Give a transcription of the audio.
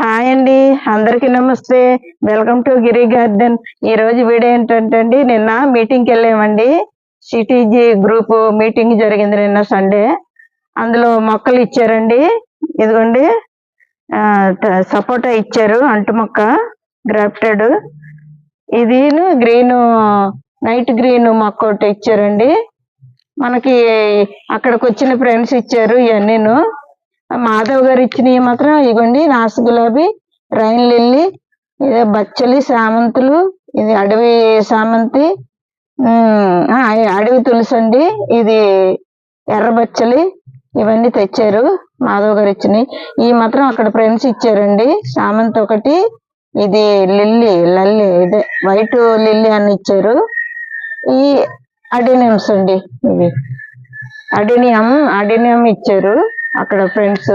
Hi అండి, అందరికీ నమస్తే. Welcome to Giri garden. ఈ రోజు వీడియో ఏంటంటే అండి, నిన్న మీటింగ్కి వెళ్ళామండి. సిటీజీ గ్రూప్ మీటింగ్ జరిగింది నిన్న సండే. అందులో మొక్కలు ఇచ్చారండి. ఇదిగోండి, సపోటా ఇచ్చారు, అంటు మొక్క గ్రాఫ్టెడ్. ఇది గ్రీన్, నైట్ గ్రీన్ మొక్క ఒకటి ఇచ్చారండి. మనకి అక్కడికి వచ్చిన ఫ్రెండ్స్ ఇచ్చారు ఇవన్నీను. మాధవ్ గారు ఇచ్చినవి మాత్రం ఇగోండి, నాసు గులాబీ, రైన్ లిల్లీ, ఇదే బచ్చలి, సామంతులు, ఇది అడవి సామంతి, అడవి తులసి అండి, ఇది ఎర్ర బచ్చలి. ఇవన్నీ తెచ్చారు మాధవ్ గారు ఇచ్చినవి. ఈ మాత్రం అక్కడ ఫ్రెండ్స్ ఇచ్చారండి. సామంతి ఒకటి, ఇది లల్లి ఇదే వైట్ లిల్లీ అని ఇచ్చారు. ఈ అడేనియమ్స్ అండి, ఇవి అడేనియం ఇచ్చారు అక్కడ ఫ్రెండ్స్.